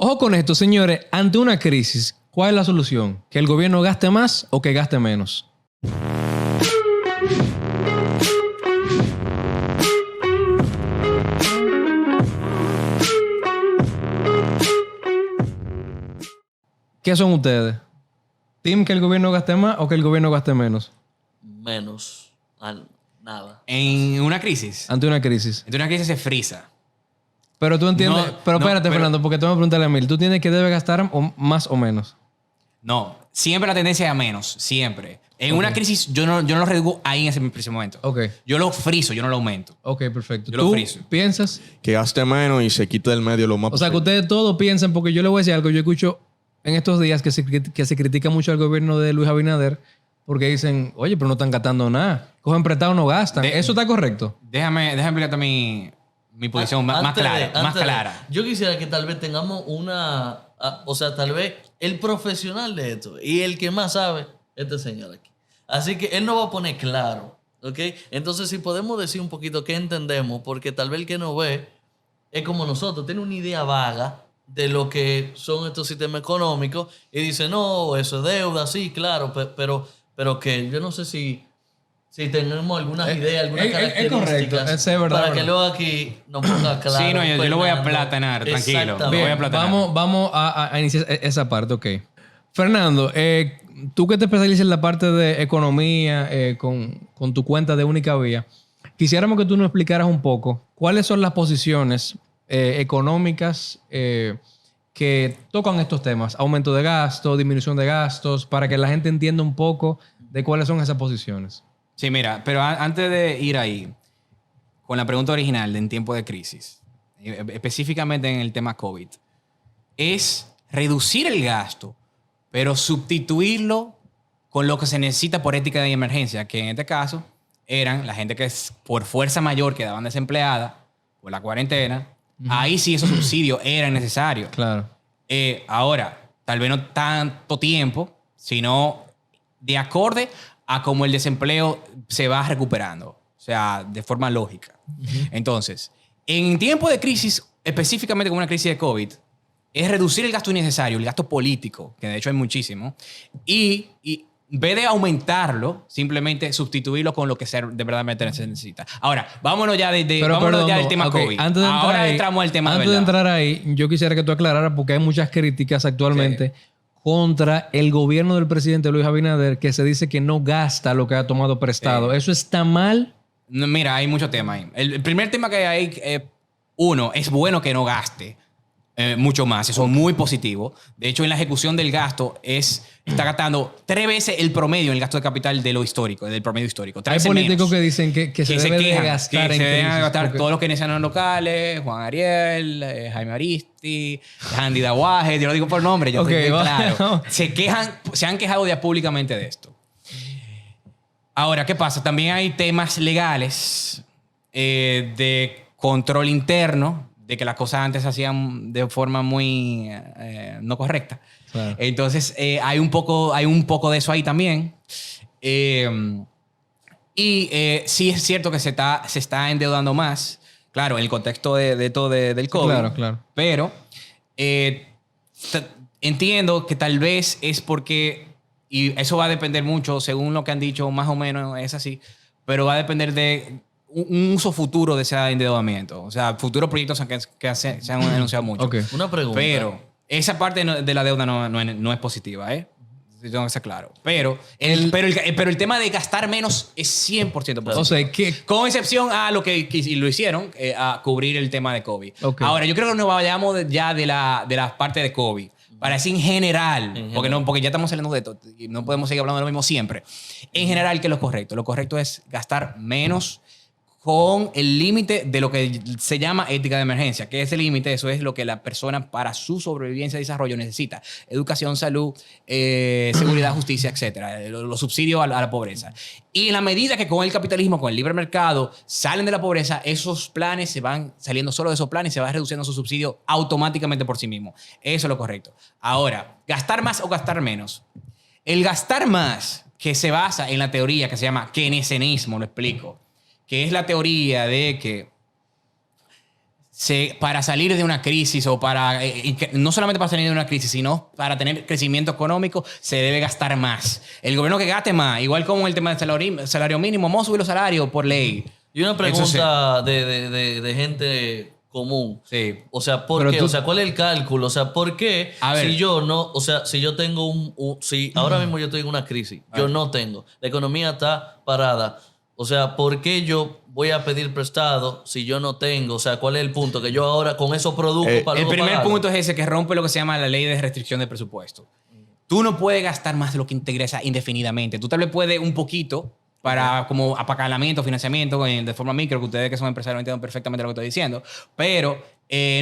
Ojo con esto, señores. Ante una crisis, ¿cuál es la solución? ¿Que el gobierno gaste más o que gaste menos? ¿Qué son ustedes? ¿Team que el gobierno gaste más o que el gobierno gaste menos? Menos. Nada. En una crisis. Ante una crisis. Ante una crisis se frisa. Pero tú entiendes... No, pero no, espérate, Fernando, porque tú me preguntaste a Emil. ¿Tú tienes que debe gastar más o menos? No, siempre la tendencia es a menos. Siempre. En una crisis yo no lo reduzco ahí en ese preciso momento. Ok. Yo lo friso, yo no lo aumento. Ok, perfecto. Yo lo ¿Tú friso. piensas? Que gaste menos y se quite del medio lo más O sea, que posible. ustedes todos piensan, porque yo le voy a decir algo. Yo escucho en estos días que se critica mucho al gobierno de Luis Abinader porque dicen, oye, pero no están gastando nada. Cogen prestado, no gastan. ¿Eso está correcto? Déjame explicarte mi posición más Antes de- clara. Más antes de- clara. Yo quisiera que tal vez tengamos o sea, tal vez el profesional de esto y el que más sabe, este señor aquí. Así que él nos va a poner claro, ¿ok? Entonces, si podemos decir un poquito qué entendemos, porque tal vez el que nos ve es como nosotros, tiene una idea vaga de lo que son estos sistemas económicos y dice, no, eso es deuda, sí, claro, pero que yo no sé si tenemos algunas ideas, algunas es correcto, características eso es verdad, para que verdad. luego aquí nos ponga claro. Sí, no, yo lo voy a Fernando. platanar, tranquilo. Exactamente. Lo voy a Bien, platanar. vamos a iniciar esa parte, ok. Fernando, tú que te especializas en la parte de economía con tu cuenta de Única Vía, quisiéramos que tú nos explicaras un poco cuáles son las posiciones económicas que tocan estos temas. Aumento de gastos, disminución de gastos, para que la gente entienda un poco de cuáles son esas posiciones. Sí, mira, pero antes de ir ahí, con la pregunta original de en tiempo de crisis, específicamente en el tema COVID, es reducir el gasto, pero sustituirlo con lo que se necesita por ética de emergencia, que en este caso eran la gente que es por fuerza mayor quedaban desempleada por la cuarentena. Ahí sí esos subsidios eran necesarios. Claro. Ahora, tal vez no tanto tiempo, sino de acorde a cómo el desempleo se va recuperando. O sea, de forma lógica. Entonces, en tiempo de crisis, específicamente con una crisis de COVID, es reducir el gasto innecesario, el gasto político, que de hecho hay muchísimo, y en vez de aumentarlo, simplemente sustituirlo con lo que de verdad se necesita. Ahora, vámonos ya, vámonos ya del tema ok, COVID. Antes de entrar Ahora ahí, entramos al tema antes de de verdad. entrar ahí, yo quisiera que tú aclararas, porque hay muchas críticas actualmente contra el gobierno del presidente Luis Abinader, que se dice que no gasta lo que ha tomado prestado. ¿Eso está mal? No, mira, hay muchos temas ahí. El primer tema que hay, uno, es bueno que no gaste mucho más. Eso es muy positivo. De hecho, en la ejecución del gasto está gastando 3 veces el promedio en el gasto de capital de lo histórico, del promedio histórico. 3 Hay veces políticos menos. que dicen que se debe de quejan, gastar que en se deben crisis, gastar porque- todos los keynesianos locales, Juan Ariel, Jaime Aristi, Andy Dawaje, yo lo digo por nombre, yo Ok, estoy va. claro. Se han quejado ya públicamente de esto. Ahora, ¿qué pasa? También hay temas legales de control interno, de que las cosas antes se hacían de forma muy no correcta. Claro. Entonces, hay un poco de eso ahí también. Sí es cierto que se está endeudando más, claro, en el contexto de todo del COVID. Claro, claro. Pero entiendo que tal vez es porque, y eso va a depender mucho, según lo que han dicho, más o menos es así, pero va a depender de un uso futuro de ese endeudamiento. O sea, futuros proyectos que se han anunciado mucho. Ok. Una pregunta. Pero esa parte de la deuda no es positiva, ¿eh? Tengo que estar claro. Pero el tema de gastar menos es 100% positivo. O sea, que Con excepción a lo que lo hicieron, a cubrir el tema de COVID. Ok. Ahora, yo creo que nos vayamos ya de la parte de COVID. Para decir en general, porque ya estamos saliendo de esto y no podemos seguir hablando de lo mismo siempre. En general, ¿qué es lo correcto? Lo correcto es gastar menos con el límite de lo que se llama ética de emergencia. ¿Qué es el límite? Eso es lo que la persona para su sobrevivencia y desarrollo necesita. Educación, salud, seguridad, justicia, etcétera. Los subsidios a la pobreza. Y en la medida que con el capitalismo, con el libre mercado, salen de la pobreza, esos planes se van saliendo solo de esos planes y se va reduciendo su subsidio automáticamente por sí mismo. Eso es lo correcto. Ahora, ¿gastar más o gastar menos? El gastar más, que se basa en la teoría que se llama keynesianismo, lo explico, que es la teoría de que para salir de una crisis o para, no solamente para salir de una crisis, sino para tener crecimiento económico, se debe gastar más. El gobierno que gaste más, igual como el tema del salario mínimo, vamos a subir los salarios por ley. Y una pregunta de gente común. Sí. O sea, ¿por Pero qué? tú- O sea, ¿cuál es el cálculo? O sea, ¿por qué A ver. si yo no, o sea, si yo tengo si ahora mismo yo estoy en una crisis, yo no tengo, la economía está parada. O sea, ¿por qué yo voy a pedir prestado si yo no tengo? O sea, ¿cuál es el punto? Que yo ahora con eso produzco para El luego primer pagarlo. punto es ese que rompe lo que se llama la ley de restricción de presupuesto. Tú no puedes gastar más de lo que te ingresa indefinidamente. Tú tal vez puedes un poquito para como apacalamiento, financiamiento, de forma micro, que ustedes que son empresarios entienden perfectamente lo que estoy diciendo, pero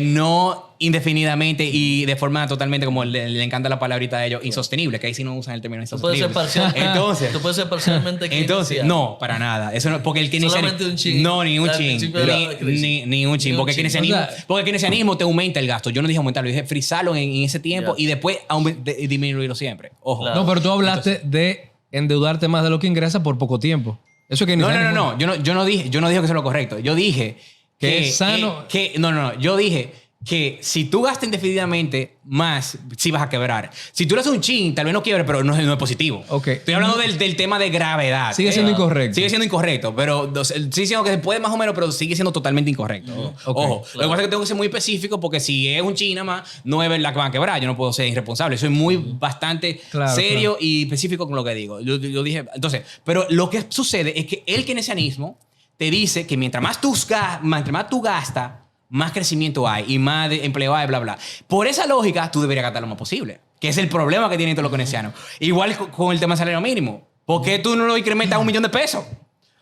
no indefinidamente y de forma totalmente, como le encanta la palabrita de ellos, insostenible, que ahí sí no usan el término Tú puedes ser insostenible. parcial. Tú puedes ser parcialmente Entonces, keynesiano. no, para nada. Eso no, porque el keynesianismo... Solamente un chin. No, ni un Al chin. principio de la crisis. Ni un chin. Ni un Porque el chin. keynesianismo, O sea, porque el keynesianismo te aumenta el gasto. Yo no dije aumentarlo, dije frizarlo en ese tiempo Ya. y después disminuirlo siempre. Ojo. Claro. No, pero tú hablaste de endeudarte más de lo que ingresa por poco tiempo. Eso es que No. Yo no dije que eso es lo correcto. Yo dije Que es sano. No. Yo dije que si tú gastas indefinidamente más, sí vas a quebrar. Si tú le haces un chin, tal vez no quiebre, pero no es positivo. Ok. Estoy hablando del tema de gravedad. Sigue siendo incorrecto. Sigue siendo incorrecto, pero sigue diciendo que se puede más o menos, pero sigue siendo totalmente incorrecto. Ok, Ojo, lo que pasa es que tengo que ser muy específico porque si es un chin nada más, no es verdad que van a quebrar. Yo no puedo ser irresponsable. Soy muy bastante Claro, serio y específico con lo que digo. Yo dije, entonces, pero lo que sucede es que el keynesianismo te dice que mientras más tú gastas, más crecimiento hay y más empleo hay, bla, bla. Por esa lógica, tú deberías gastar lo más posible, que es el problema que tienen todos los keynesianos. Igual con el tema del salario mínimo. ¿Por qué tú no lo incrementas a $1 millón de pesos?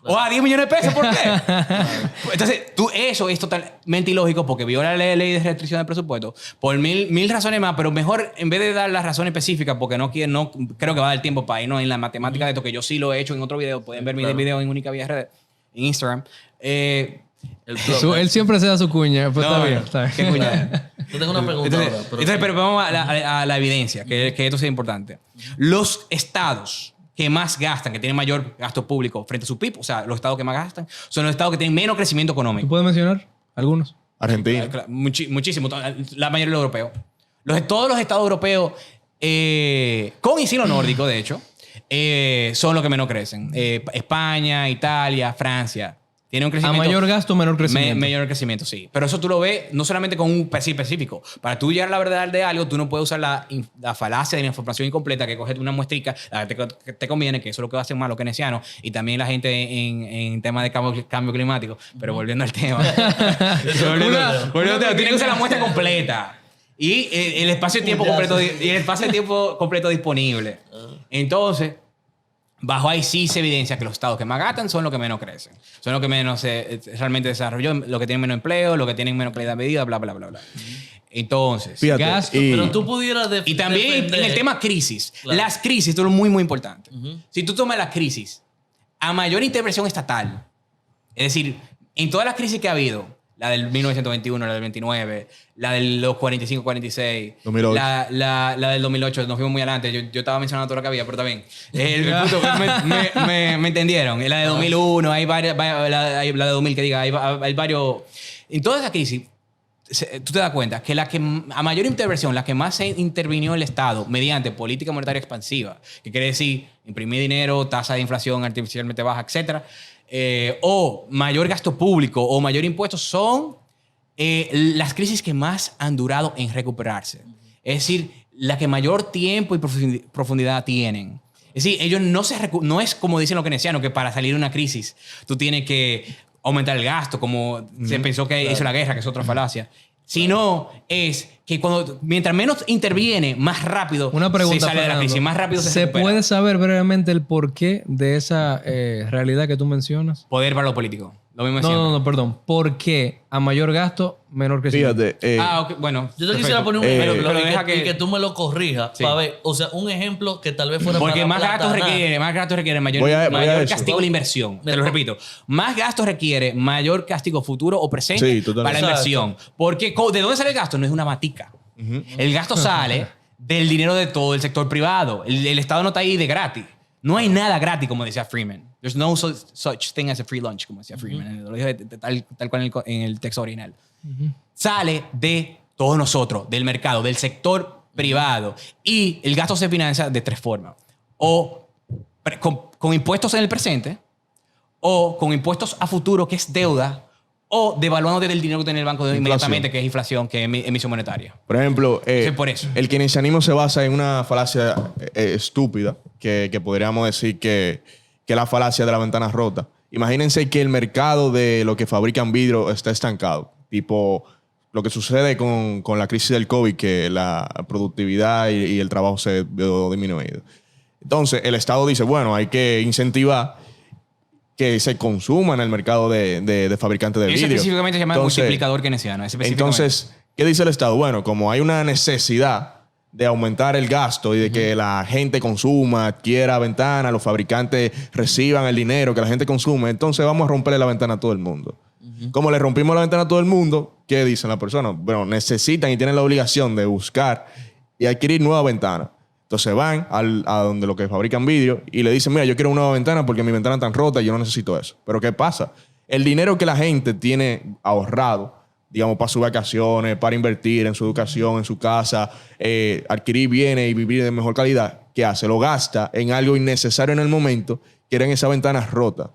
O a 10 millones de pesos, ¿por qué? Entonces, eso es totalmente ilógico porque viola la ley de restricción de presupuesto por mil razones más, pero mejor, en vez de dar las razones específicas, porque no creo que va a dar tiempo para irnos en la matemática de esto, que yo sí lo he hecho en otro video, pueden ver mi video en Única Vía RD, en Instagram. El blog. Él siempre se da su cuña. Pues está bien, está bien. ¿Qué cuñada? Yo tengo una pregunta Entonces, ahora. pero vamos a la evidencia, que esto es importante. Los estados que más gastan, que tienen mayor gasto público frente a su PIB, o sea, los estados que más gastan, son los estados que tienen menos crecimiento ¿Tú económico. puedes mencionar algunos? Argentina. Claro, muchísimo. La mayoría de los europeos. Todos los estados europeos, con y sin lo nórdico, de hecho, son los que menos crecen. España, Italia, Francia. Tiene un A crecimiento... mayor gasto, menor crecimiento. Mayor crecimiento, sí. Pero eso tú lo ves no solamente con un perfil específico. Para tú llegar a la verdad de algo, tú no puedes usar la falacia de la información incompleta, que coges una muestrica, la que te conviene, que eso es lo que hacen más los keynesianos y también la gente en temas de cambio climático. Pero volviendo al tema. volviendo al tema, tiene que usar la muestra completa. Y el espacio de tiempo completo disponible. Entonces, bajo ahí sí se evidencia que los estados que más gastan son los que menos crecen. Son los que menos realmente desarrollan, los que tienen menos empleo, los que tienen menos calidad de vida, bla, bla, bla, bla. Entonces, Fíjate. gasto, Pero tú pudieras y también defender- en el tema crisis. Claro. Las crisis, esto es muy, muy importante. Si tú tomas la crisis, a mayor intervención estatal, es decir, en todas las crisis que ha habido, la del 1921, la del 29, la de los 45-46, 2008. la del 2008, nos fuimos muy adelante. Yo estaba mencionando todo lo que había, pero también. El punto, me entendieron. La de 2001, hay varias, la de 2000 que diga, hay varios. En toda esa crisis, tú te das cuenta que a mayor intervención, la que más se intervinió el Estado mediante política monetaria expansiva, que quiere decir imprimir dinero, tasa de inflación artificialmente baja, etcétera, o mayor gasto público o mayor impuestos, son las crisis que más han durado en recuperarse. Es decir, la que mayor tiempo y profundidad tienen. Es decir, ellos no es como dicen los keynesianos, que para salir de una crisis tú tienes que aumentar el gasto, como se pensó que hizo la guerra, que es otra falacia. Sino es que mientras menos interviene, más rápido Una pregunta, se sale de la Fernando. crisis, más rápido se recupera. puede saber brevemente el porqué de esa realidad que tú mencionas? Poder para los políticos. Lo mismo de siempre. No, perdón. ¿Por qué a mayor gasto, menor crecimiento? Fíjate. Ok, bueno. Yo te perfecto. quisiera poner un Pero ejemplo deja y que tú me lo corrijas Sí. para ver. O sea, un ejemplo que tal vez fuera Porque para más gastos aplatanar. requiere mayor, Voy a mayor eso. castigo a la inversión. Te lo repito. Más gastos requiere mayor castigo futuro o presente Sí, totalmente. para la inversión. Porque ¿de dónde sale el gasto? No es una matica. El gasto sale del dinero de todo el sector privado. El Estado no está ahí de gratis. No hay nada gratis, como decía Freeman. There's no such thing as a free lunch, como decía Freeman. Lo dijo tal cual en el texto original. sale de todos nosotros, del mercado, del sector privado. Y el gasto se financia de 3 formas. O con impuestos en el presente, o con impuestos a futuro, que es deuda, o devaluando desde el dinero que tiene el banco inmediatamente, que es inflación, que es emisión monetaria. Por ejemplo, por eso. el keynesianismo se basa en una falacia estúpida, que podríamos decir que es la falacia de la ventana rota. Imagínense que el mercado de lo que fabrican vidrio está estancado. Tipo, lo que sucede con la crisis del COVID, que la productividad y el trabajo se vio disminuido. Entonces, el Estado dice, bueno, hay que incentivar que se consuma en el mercado de fabricantes de vidrio. Eso específicamente se llama multiplicador keynesiano. Entonces, ¿qué dice el Estado? Bueno, como hay una necesidad de aumentar el gasto y de que la gente consuma, adquiera ventanas, los fabricantes reciban el dinero que la gente consume, entonces vamos a romperle la ventana a todo el mundo. Como le rompimos la ventana a todo el mundo, ¿qué dicen las personas? Bueno, necesitan y tienen la obligación de buscar y adquirir nuevas ventanas. Entonces van a donde lo que fabrican vidrio y le dicen, mira, yo quiero una nueva ventana porque mi ventana está rota y yo no necesito eso. Pero ¿qué pasa? El dinero que la gente tiene ahorrado, digamos, para sus vacaciones, para invertir en su educación, en su casa, adquirir bienes y vivir de mejor calidad, ¿qué hace? Lo gasta en algo innecesario en el momento, que eran esas ventanas rotas.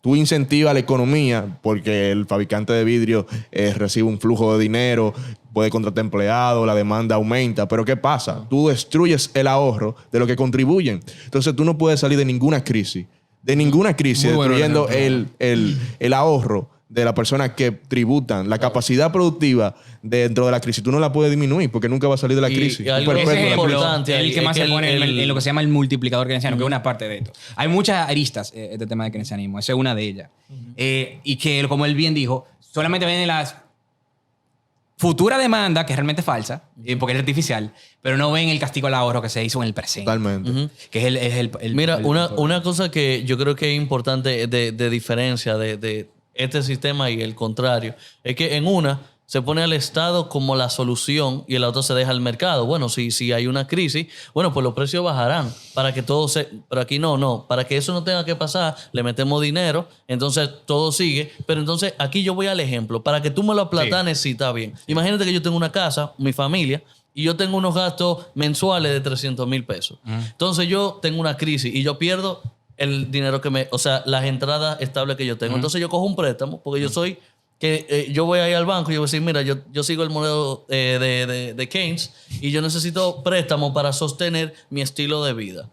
Tú incentivas la economía porque el fabricante de vidrio recibe un flujo de dinero, puede contratar empleados, la demanda aumenta. Pero ¿qué pasa? Tú destruyes el ahorro de lo que contribuyen. Entonces tú no puedes salir de ninguna crisis. Destruyendo el ahorro de las personas que tributan. La capacidad productiva dentro de la crisis, tú no la puedes disminuir porque nunca va a salir de la crisis. Y algo Ese ejemplo, importante el que más se pone en lo que se llama el multiplicador keynesiano, que es una parte de esto. Hay muchas aristas este tema de keynesianismo. Esa es una de ellas. Y que, como él bien dijo, solamente ven las futura demanda, que es realmente falsa, porque es artificial, pero no ven el castigo al ahorro que se hizo en el presente. Totalmente. Que es el Mira, una cosa que yo creo que es importante de diferencia de este sistema y el contrario, es que en una se pone al Estado como la solución y en la otra se deja al mercado. Bueno, si hay una crisis, bueno, pues los precios bajarán para que todo se... Pero aquí no. Para que eso no tenga que pasar, le metemos dinero, entonces todo sigue. Pero entonces aquí yo voy al ejemplo. Para que tú me lo aplatanes, sí, está bien. Imagínate que yo tengo una casa, mi familia, y yo tengo unos gastos mensuales de 300,000 pesos. Entonces yo tengo una crisis y yo pierdo el dinero o sea, las entradas estables que yo tengo. Entonces yo cojo un préstamo porque yo soy... yo voy a ir al banco y yo voy a decir, mira, yo sigo el modelo de Keynes y yo necesito préstamo para sostener mi estilo de vida.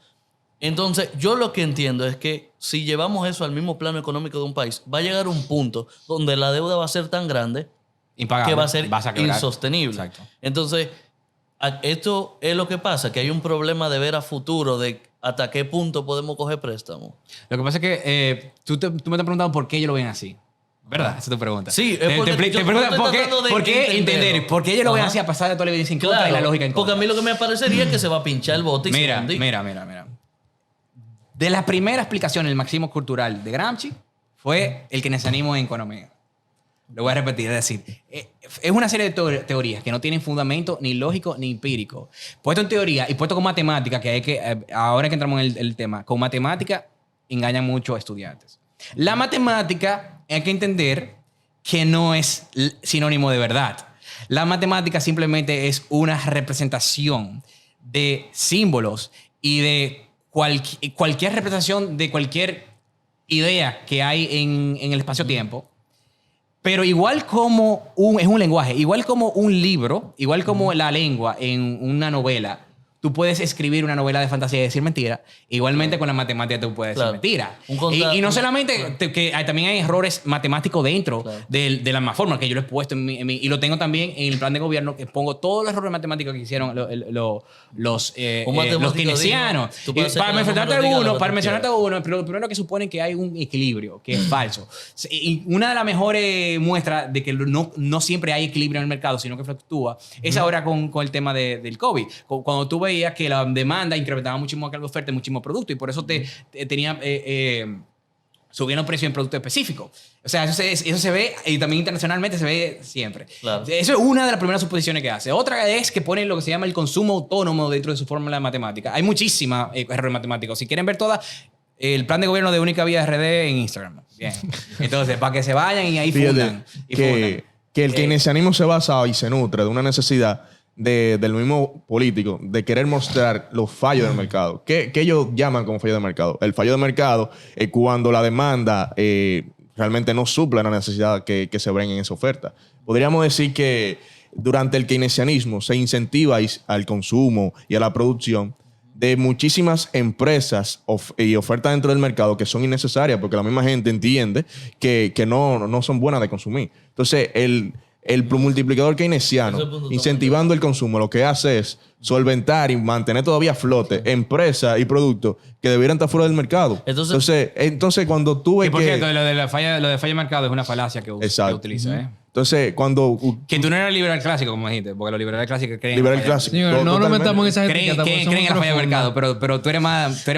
Entonces, yo lo que entiendo es que si llevamos eso al mismo plano económico de un país, va a llegar un punto donde la deuda va a ser tan grande impagable, que va a ser quebrar. insostenible. Exacto. Entonces, esto es lo que pasa, que hay un problema de ver a futuro de hasta qué punto podemos coger préstamo. Lo que pasa es que tú me estás preguntando por qué ellos lo ven así. ¿Verdad? Esa es tu pregunta. Sí, te preguntan por qué entender, por qué ellos lo ven así a pasar de toda la evidencia en contra y la lógica en contra. Porque a mí lo que me parecería es que se va a pinchar el bote y se va a hundir. Mira. De la primera explicación, el marxismo cultural de Gramsci fue el keynesianismo en economía. Lo voy a repetir, es decir, es una serie de teorías que no tienen fundamento ni lógico ni empírico. Puesto en teoría y puesto con matemática, ahora que entramos en el tema, con matemática engañan mucho a estudiantes. La matemática hay que entender que no es sinónimo de verdad. La matemática simplemente es una representación de símbolos y de cualquier representación de cualquier idea que hay en el espacio-tiempo. Pero igual como es un lenguaje, igual como un libro, igual como la lengua en una novela, tú puedes escribir una novela de fantasía y decir mentira. Igualmente con la matemática tú puedes decir mentira. Y no solamente que también hay errores matemáticos dentro de la misma forma que yo lo he puesto en mi... Y lo tengo también en el plan de gobierno, que pongo todos los errores matemáticos que hicieron los keynesianos. Para mencionarte alguno, pero lo primero que supone que hay un equilibrio, que es falso. Y una de las mejores muestras de que no siempre hay equilibrio en el mercado, sino que fluctúa, es ahora con el tema del COVID. Cuando tú veías que la demanda incrementaba muchísimo la oferta y muchísimo producto, y por eso subían los precios en productos específicos. O sea, eso se ve, y también internacionalmente se ve siempre. Claro. Eso es una de las primeras suposiciones que hace. Otra es que pone lo que se llama el consumo autónomo dentro de su fórmula de matemática. Hay muchísimas errores matemáticos. Si quieren ver todas, el plan de gobierno de Única Vía RD en Instagram. Bien. Entonces, para que se vayan y ahí fundan. Y fundan. Que el keynesianismo se basa y se nutre de una necesidad del mismo político de querer mostrar los fallos del mercado. ¿Qué ellos llaman como fallo de mercado? El fallo de mercado es cuando la demanda realmente no suple la necesidad que se ven en esa oferta. Podríamos decir que durante el keynesianismo se incentiva al consumo y a la producción de muchísimas empresas y ofertas dentro del mercado que son innecesarias porque la misma gente entiende que no son buenas de consumir. Entonces, el multiplicador keynesiano, incentivando el consumo, lo que hace es solventar y mantener todavía a flote empresas y productos que debieran estar fuera del mercado. Entonces cuando tú ves y por cierto, lo de falla de mercado es una falacia que utiliza. Entonces, cuando... Que tú no eres liberal clásico, como dijiste, porque los liberales clásicos creen liberal clásico. Señor, no nos metamos en esa creen en la falla de mercado, pero tú eres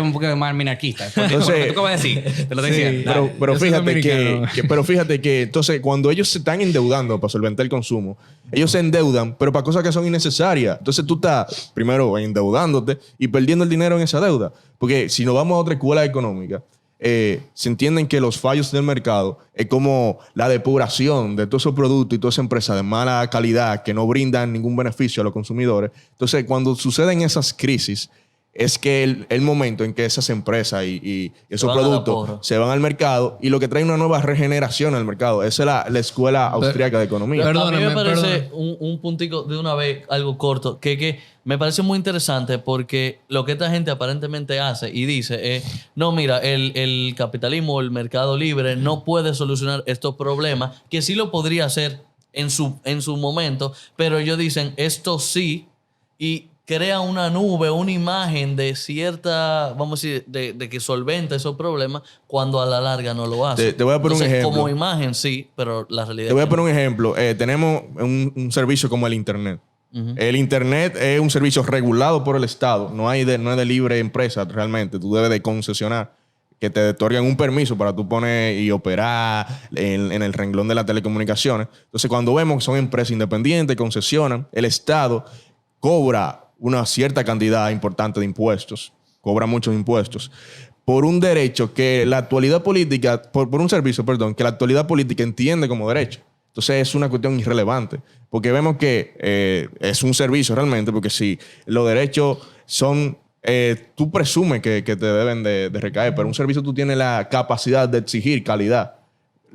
un poco más minarquista. Entonces, ¿tú qué vas a decir? Te lo decía. Sí, pero fíjate que entonces cuando ellos se están endeudando para solventar el consumo, ellos se endeudan, pero para cosas que son innecesarias. Entonces tú estás primero endeudándote y perdiendo el dinero en esa deuda. Porque si nos vamos a otra escuela económica, se entienden que los fallos del mercado es como la depuración de todos esos productos y todas esas empresas de mala calidad que no brindan ningún beneficio a los consumidores. Entonces, cuando suceden esas crisis, es que el momento en que esas empresas y esos productos se van al mercado y lo que trae una nueva regeneración al mercado. Esa es la escuela austríaca de economía. A mí me parece un puntico de una vez, algo corto, que me parece muy interesante porque lo que esta gente aparentemente hace y dice no, mira, el capitalismo, el mercado libre no puede solucionar estos problemas, que sí lo podría hacer en su momento, pero ellos dicen esto sí y crea una nube, una imagen de cierta, vamos a decir, de que solventa esos problemas cuando a la larga no lo hace. Te voy a poner un ejemplo. Como imagen sí, pero la realidad te voy a poner un ejemplo. Tenemos un servicio como el Internet. Uh-huh. El Internet es un servicio regulado por el Estado. No es de libre empresa realmente. Tú debes de concesionar, que te otorgan un permiso para tú poner y operar en el renglón de las telecomunicaciones. Entonces, cuando vemos que son empresas independientes, concesionan, el Estado cobra una cierta cantidad importante de impuestos, cobra muchos impuestos, por un derecho que la actualidad política, por un servicio, perdón, que la actualidad política entiende como derecho. Entonces es una cuestión irrelevante, porque vemos que es un servicio realmente, porque si los derechos son, tú presumes que te deben de recaer, pero un servicio tú tienes la capacidad de exigir calidad.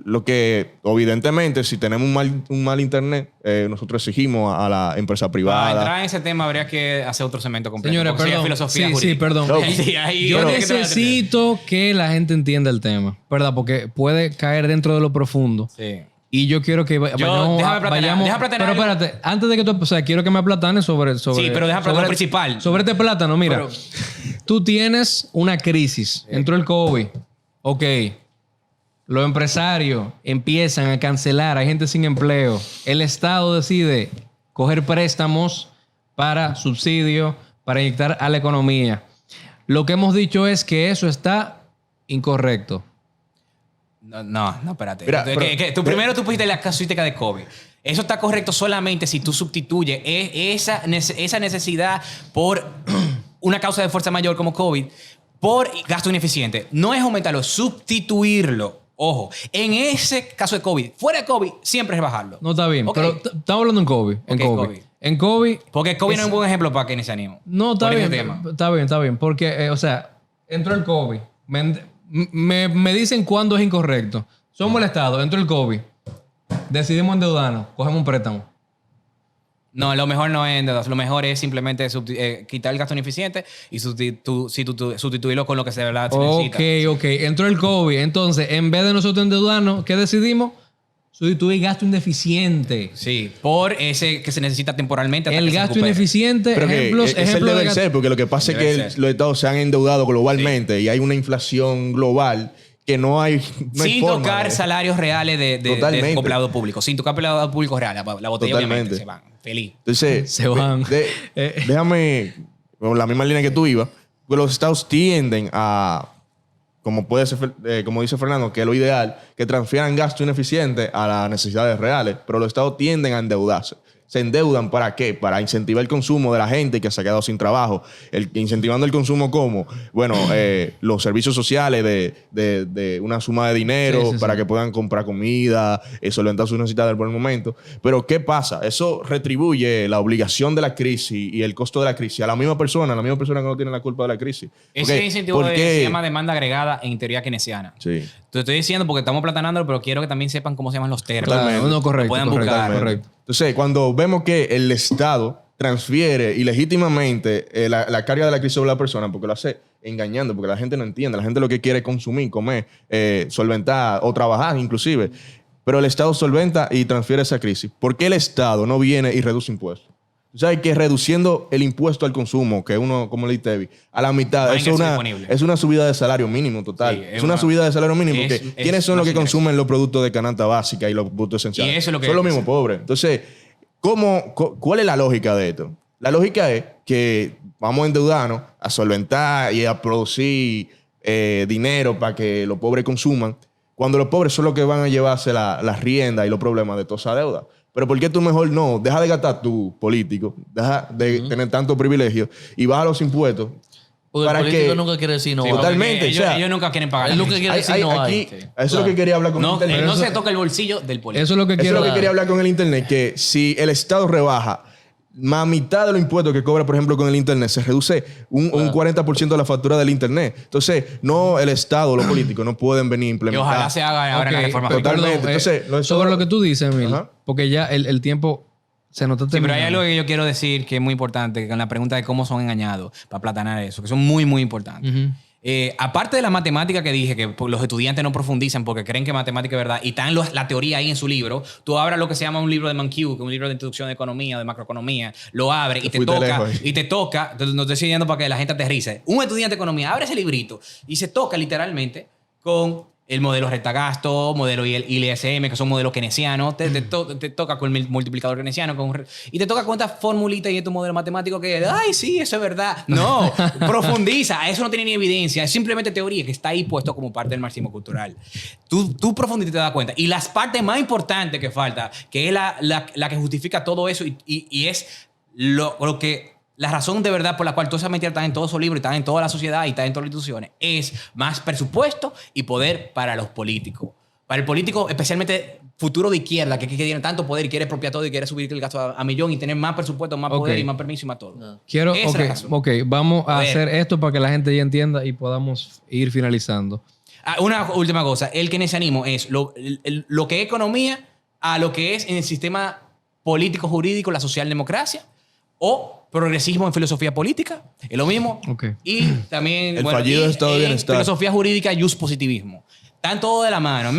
Lo que, evidentemente, si tenemos un mal internet, nosotros exigimos a la empresa privada. Para entrar en ese tema habría que hacer otro segmento completo. Señores, perdón. Filosofía jurídica. Sí, perdón. No, yo necesito que la gente entienda el tema, ¿verdad? Porque puede caer dentro de lo profundo. Sí. Y yo quiero que vayamos... Pero espérate, antes de que tú... O sea, quiero que me aplatanes sobre sí, pero deja platanar lo principal. Sobre este plátano, mira. Tú tienes una crisis. Entró el COVID. Ok. Los empresarios empiezan a cancelar, hay gente sin empleo. El Estado decide coger préstamos para subsidios, para inyectar a la economía. Lo que hemos dicho es que eso está incorrecto. No, espérate. Mira, primero tú pusiste la casuística de COVID. Eso está correcto solamente si tú sustituyes esa necesidad por una causa de fuerza mayor como COVID por gasto ineficiente. No es aumentarlo, sustituirlo. Ojo, en ese caso de COVID, fuera de COVID, siempre es bajarlo. No, está bien, pero estamos hablando en COVID. En COVID. Porque COVID no es un buen ejemplo para quienes se animan. No, está bien. Está bien. Porque, o sea, entró el COVID. Me dicen cuándo es incorrecto. Somos el Estado, entró el COVID. Decidimos endeudarnos, cogemos un préstamo. No, lo mejor no es endeudarse. Lo mejor es simplemente quitar el gasto ineficiente y sustituirlo con lo que se de verdad se necesita. Ok. Entró el COVID. Entonces, en vez de nosotros endeudarnos, ¿qué decidimos? Sustituir gasto ineficiente. Sí, por ese que se necesita temporalmente. El gasto ineficiente, pero ejemplos es el debe ser, porque lo que pasa es que los estados se han endeudado globalmente y hay una inflación global que no hay sin tocar salarios reales de empleado público. Sin tocar empleado público real. La botella obviamente se van. Feliz. Entonces, se van. Déjame, con la misma línea que tú ibas, pues los estados tienden a, como dice Fernando, que es lo ideal, que transfieran gasto ineficiente a las necesidades reales, pero los estados tienden a endeudarse. se endeudan ¿para qué? Para incentivar el consumo de la gente que se ha quedado sin trabajo. Incentivando el consumo ¿cómo? Bueno, los servicios sociales de una suma de dinero para que puedan comprar comida, solventar sus necesidades por el momento. Pero ¿qué pasa? Eso retribuye la obligación de la crisis y el costo de la crisis a la misma persona que no tiene la culpa de la crisis. Ese incentivo se llama demanda agregada en teoría keynesiana. Sí. Te estoy diciendo porque estamos platanándolo, pero quiero que también sepan cómo se llaman los términos. Claro, no, correcto. Puedan buscar. Correcto. Entonces, cuando vemos que el Estado transfiere ilegítimamente la carga de la crisis sobre la persona, porque lo hace engañando, porque la gente no entiende, la gente lo que quiere es consumir, comer, solventar o trabajar inclusive, pero el Estado solventa y transfiere esa crisis. ¿Por qué el Estado no viene y reduce impuestos? Tú sabes que reduciendo el impuesto al consumo, que uno, como le dice, a la mitad, es una subida de salario mínimo total. Sí, es una subida de salario mínimo. ¿Quiénes son los que consumen los productos de canasta básica y los productos esenciales? Y eso es lo que son los mismos pobres. Entonces, ¿cuál es la lógica de esto? La lógica es que vamos a endeudarnos, a solventar y a producir dinero para que los pobres consuman, cuando los pobres son los que van a llevarse las riendas y los problemas de toda esa deuda. Pero ¿por qué tú mejor no? Deja de gastar tu político, deja de tener tanto privilegio y baja los impuestos. Porque el político nunca quiere decir no. Sí, totalmente. Ellos nunca quieren pagar. Él nunca quiere decir no hay. Eso es lo que quería hablar con el Internet. No se toca el bolsillo del político. Eso es lo que quería hablar con el Internet, que si el Estado rebaja más mitad de los impuestos que cobra, por ejemplo, con el Internet, se reduce un 40% de la factura del Internet. Entonces, no el Estado, los políticos no pueden venir a implementar. Y ojalá se haga ahora en la reforma. Totalmente. Entonces, sobre lo que tú dices, Emil, porque ya el tiempo se nota terminando. Sí, pero hay algo que yo quiero decir que es muy importante, con la pregunta de cómo son engañados, para platanar eso, que son muy, muy importantes. Aparte de la matemática que dije, que los estudiantes no profundizan porque creen que matemática es verdad y están la teoría ahí en su libro, tú abras lo que se llama un libro de Mankiw, que es un libro de introducción de economía, de macroeconomía, lo abres y te toca, no estoy diciendo para que la gente aterrice, un estudiante de economía abre ese librito y se toca literalmente con el modelo retagasto, modelo ILSM, que son modelos keynesianos, te toca con el multiplicador keynesiano y te toca con esta formulita y este modelo matemático que, ay, sí, eso es verdad. No, profundiza, eso no tiene ni evidencia, es simplemente teoría que está ahí puesto como parte del marxismo cultural. Tú profundizas y te das cuenta. Y las partes más importantes que falta, que es la que justifica todo eso y es lo que... La razón de verdad por la cual toda esa mentira está en todos esos libros, está en toda la sociedad y está en todas las instituciones, es más presupuesto y poder para los políticos. Para el político, especialmente futuro de izquierda, que tiene tanto poder y quiere expropiar todo y quiere subir el gasto a millón y tener más presupuesto, más poder y más permiso y más todo. No. Vamos a hacer esto para que la gente ya entienda y podamos ir finalizando. Una última cosa. El keynesianismo es lo que es economía a lo que es en el sistema político jurídico la socialdemocracia o progresismo en filosofía política, es lo mismo. Y también el fallido estado de bienestar. Filosofía jurídica y positivismo. Están todos de la mano.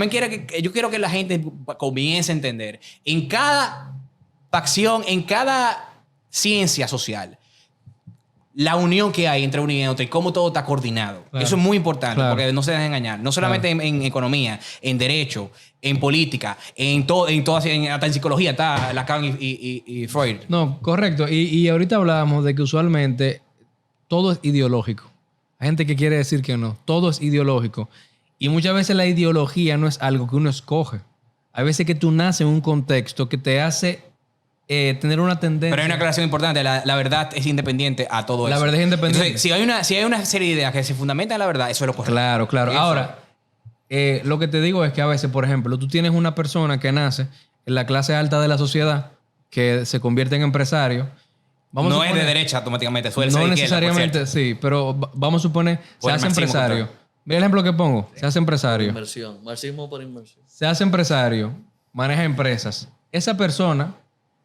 Yo quiero que la gente comience a entender. En cada facción, en cada ciencia social, la unión que hay entre una y otra y cómo todo está coordinado. Claro. Eso es muy importante porque no se dejen engañar. No solamente en economía, en derecho, en política, hasta en psicología está Lacan y Freud. No, correcto. Y ahorita hablábamos de que usualmente todo es ideológico. Hay gente que quiere decir que no. Todo es ideológico. Y muchas veces la ideología no es algo que uno escoge. Hay veces que tú naces en un contexto que te hace tener una tendencia. Pero hay una aclaración importante. La verdad es independiente a todo eso. La verdad es independiente. Entonces, si hay una serie de ideas que se fundamentan en la verdad, eso es lo correcto. Claro. Ahora, lo que te digo es que a veces, por ejemplo, tú tienes una persona que nace en la clase alta de la sociedad que se convierte en empresario. No es de derecha automáticamente. No necesariamente, sí. Pero vamos a suponer, se hace empresario. Mira el ejemplo que pongo. Se hace empresario. Inversión. Marxismo por inversión. Se hace empresario. Maneja empresas. Esa persona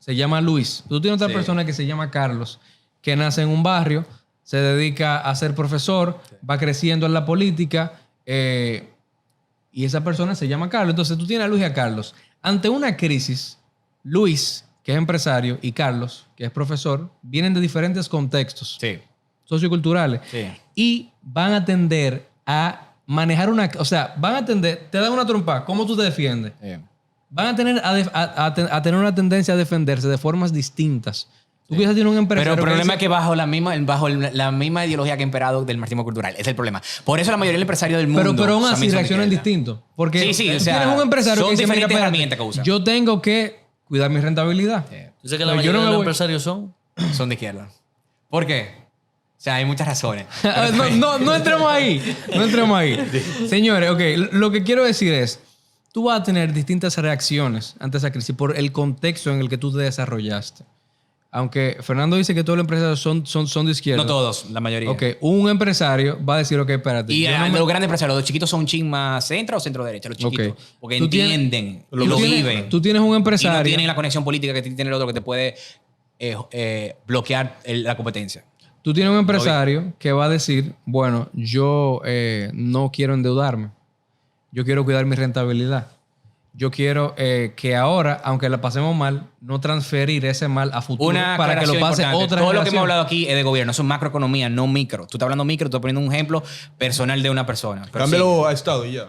se llama Luis. Tú tienes otra persona que se llama Carlos, que nace en un barrio, se dedica a ser profesor, va creciendo en la política, y esa persona se llama Carlos. Entonces tú tienes a Luis y a Carlos. Ante una crisis, Luis, que es empresario, y Carlos, que es profesor, vienen de diferentes contextos socioculturales y van a tender a manejar te dan una trompa, ¿cómo tú te defiendes? Van a tener a tener una tendencia a defenderse de formas distintas. Tú quizás tienes un empresario. Pero el problema es que bajo la misma ideología que ha imperado del marxismo cultural. Es el problema. Por eso la mayoría del empresario del mundo. Pero aún así reaccionan distinto. Porque tienes un empresario son que dice, diferentes herramientas que usan. Yo tengo que cuidar mi rentabilidad. Dice que la Pero mayoría de los voy- empresarios son. Son de izquierda. ¿Por qué? O sea, hay muchas razones. No entremos ahí. No entremos ahí. Señores, ok, lo que quiero decir es, tú vas a tener distintas reacciones ante esa crisis por el contexto en el que tú te desarrollaste. Aunque Fernando dice que todos los empresarios son de izquierda. No todos, la mayoría. Ok, un empresario va a decir, ok, espérate. Y yo no me- los grandes empresarios, los chiquitos son un chin más centro o centro derecha, los chiquitos. Ok. Porque Tú tienes- entienden, tú lo tienes- viven. Tú tienes un Y no empresario. tienen la conexión política que tiene el otro que te puede bloquear la competencia. Tú tienes un empresario que va a decir, bueno, yo no quiero endeudarme. Yo quiero cuidar mi rentabilidad. Yo quiero que ahora, aunque la pasemos mal, no transferir ese mal a futuro Una para que lo aclaración pase importante. otra Todo lo que generación. hemos hablado aquí es de gobierno, eso es macroeconomía, no micro. Tú estás hablando micro, tú estás poniendo un ejemplo personal de una persona. Pero Cámbialo a Estado y ya.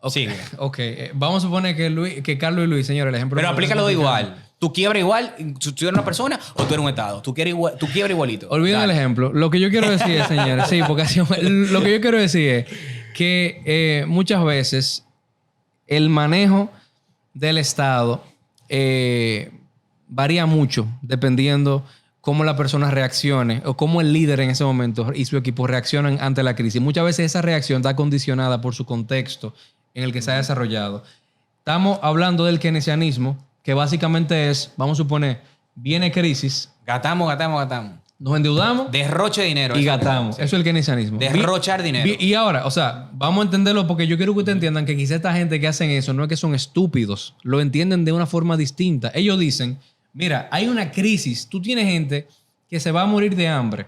sí. Ok, vamos a suponer que Carlos y Luis, señores, el ejemplo... Pero que aplícalo estamos igual. ¿Tú quiebras igual? ¿Tú eres una persona o tú eres un Estado? ¿Tú quiebras igualito? Olviden el Dale. ejemplo. Lo que yo quiero decir es, señores, sí, porque así, lo que yo quiero decir es que muchas veces el manejo del Estado varía mucho dependiendo cómo la persona reaccione o cómo el líder en ese momento y su equipo reaccionan ante la crisis. Muchas veces esa reacción está condicionada por su contexto en el que se ha desarrollado. Estamos hablando del keynesianismo, que básicamente es, vamos a suponer, viene crisis, Gastamos. nos endeudamos Derroche de dinero. y eso. gastamos. Eso es el keynesianismo. Derrochar dinero. Y ahora, o sea, vamos a entenderlo porque yo quiero que ustedes entiendan que quizá esta gente que hacen eso no es que son estúpidos, lo entienden de una forma distinta. Ellos dicen, mira, hay una crisis, tú tienes gente que se va a morir de hambre,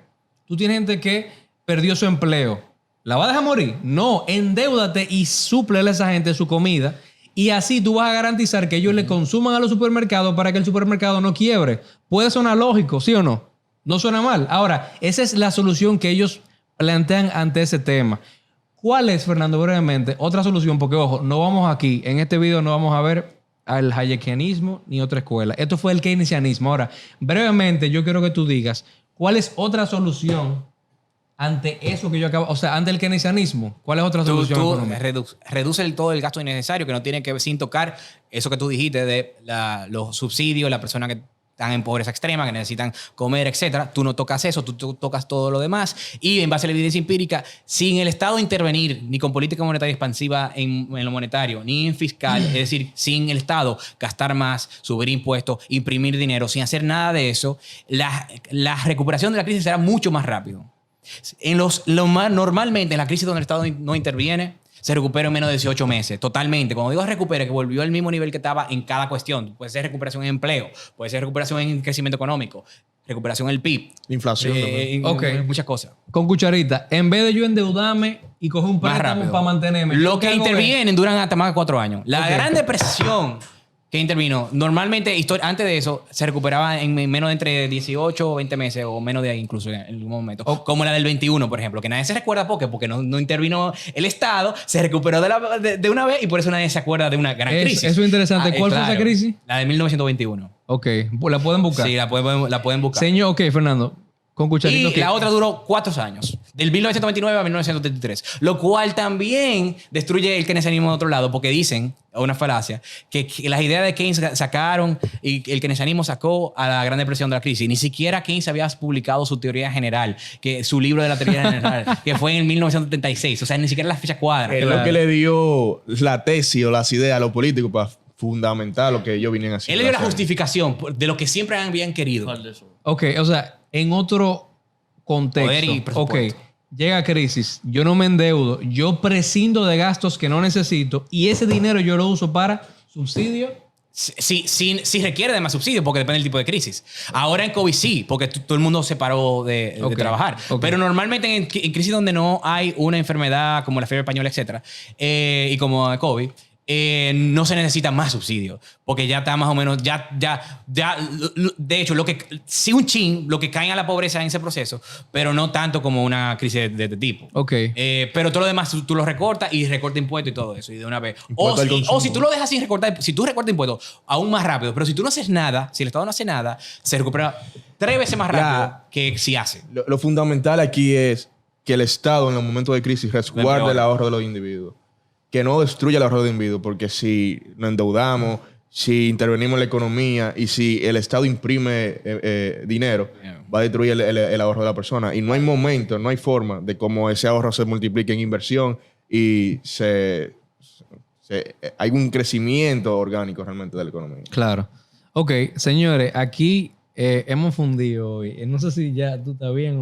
tú tienes gente que perdió su empleo, ¿la va a dejar morir? No, endeúdate y súplele a esa gente su comida y así tú vas a garantizar que ellos le consuman a los supermercados para que el supermercado no quiebre. Puede sonar lógico, ¿sí o no? No suena mal. Ahora, esa es la solución que ellos plantean ante ese tema. ¿Cuál es, Fernando, brevemente, otra solución? Porque, ojo, no vamos aquí, en este video no vamos a ver al hayekianismo ni otra escuela. Esto fue el keynesianismo. Ahora, brevemente, yo quiero que tú digas, ¿cuál es otra solución ante eso que yo acabo, o sea, ante el keynesianismo? ¿Cuál es otra solución económica? Reduce todo el gasto innecesario que no tiene que ver sin tocar eso que tú dijiste de los subsidios, la persona que están en pobreza extrema, que necesitan comer, etcétera. Tú no tocas eso, tú tocas todo lo demás. Y en base a la evidencia empírica, sin el Estado intervenir ni con política monetaria expansiva en lo monetario, ni en fiscal, es decir, sin el Estado gastar más, subir impuestos, imprimir dinero, sin hacer nada de eso, la recuperación de la crisis será mucho más rápido. Normalmente en la crisis donde el Estado no interviene, se recupera en menos de 18 meses, totalmente. Cuando digo recupera, que volvió al mismo nivel que estaba en cada cuestión. Puede ser recuperación en empleo, puede ser recuperación en crecimiento económico, recuperación en el PIB. Inflación también. Ok. Muchas cosas. Con cucharita, en vez de yo endeudarme y coger un Más préstamo rápido. para mantenerme. Lo que hago es- intervienen duran hasta más de 4 años. La Ok. Gran Depresión que intervino, normalmente, antes de eso, se recuperaba en menos de entre 18 o 20 meses, o menos de ahí incluso en algún momento. Como la del 21, por ejemplo, que nadie se recuerda porque no intervino el Estado, se recuperó de una vez y por eso nadie se acuerda de una gran crisis. Eso es interesante. ¿Cuál fue esa crisis? La de 1921. Ok, la pueden buscar. Sí, la pueden buscar. Señor, ok, Fernando, con cucharita. Y ok. la otra duró 4 años, del 1929 a 1933, lo cual también destruye el keynesianismo de otro lado, porque dicen, una falacia, que las ideas de Keynes sacaron y el keynesianismo sacó a la Gran Depresión de la crisis. Ni siquiera Keynes había publicado su teoría general, su libro de la teoría general, que fue en 1976. O sea, ni siquiera las fechas cuadran. Es lo que le dio la tesis o las ideas a los políticos para fundamentar lo que ellos vinieron a hacer. Él le dio la justificación de lo que siempre habían querido. ¿Cuál de eso? Ok, o sea, en otro contexto. Poder y ok, presupuesto. llega crisis, yo no me endeudo, yo prescindo de gastos que no necesito y ese dinero yo lo uso para subsidio. Si requiere de más subsidio, porque depende del tipo de crisis. Ahora en COVID sí, porque todo el mundo se paró de Ok, trabajar. ok. Pero normalmente en crisis donde no hay una enfermedad como la fiebre española, etcétera, y como COVID, no se necesita más subsidio, porque ya está más o menos, de hecho, sí un chin, lo que cae a la pobreza en ese proceso, pero no tanto como una crisis de este tipo. Ok. Pero todo lo demás tú lo recortas y recorta impuestos y todo eso, y de una vez. Impuesto al consumo. O si tú lo dejas sin recortar, si tú recortas impuestos, aún más rápido, pero si tú no haces nada, si el Estado no hace nada, se recupera 3 veces más rápido que si hace. Lo fundamental aquí es que el Estado en los momentos de crisis resguarde el ahorro de los individuos. Que no destruya el ahorro de individuos, porque si nos endeudamos, si intervenimos en la economía y si el Estado imprime dinero, va a destruir el ahorro de la persona. Y no hay momento, no hay forma de cómo ese ahorro se multiplique en inversión y hay un crecimiento orgánico realmente de la economía. Claro. Ok, señores, aquí hemos fundido hoy. No sé si ya tú estás bien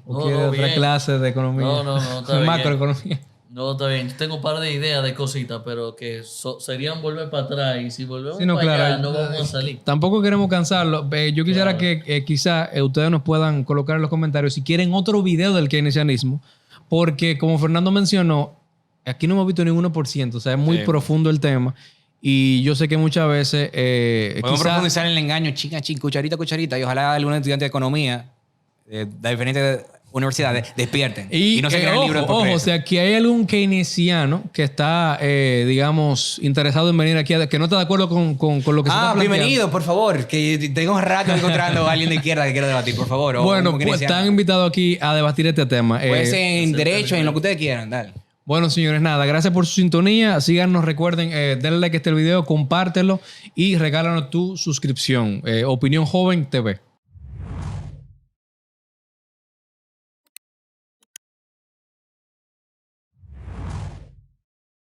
o quieres otra bien. clase de economía. No, está bien. Macroeconomía. No, está bien. Yo tengo un par de ideas de cositas, pero que serían volver para atrás. Y si volvemos Sí, no, para claro, allá, no vamos a salir. Tampoco queremos cansarlo. Yo quisiera que quizá ustedes nos puedan colocar en los comentarios si quieren otro video del keynesianismo, porque como Fernando mencionó, aquí no hemos visto ni un 1%, o sea, es muy profundo el tema. Y yo sé que muchas veces... Podemos profundizar en el engaño, cucharita, y ojalá algunos estudiantes de economía de diferentes universidades despierten. Y no se crean libros de ojo, o sea, que hay algún keynesiano que está, digamos, interesado en venir aquí, que no está de acuerdo con lo que se está planteando. Bienvenido, por favor, que tengo un rato encontrando a alguien de izquierda que quiera debatir, por favor. Bueno, pues están invitados aquí a debatir este tema. Puede ser en derecho, en lo que ustedes quieran, dale. Bueno, señores, nada, gracias por su sintonía. Síganos, recuerden, denle like a este video, compártelo y regálanos tu suscripción. Opinión Joven TV.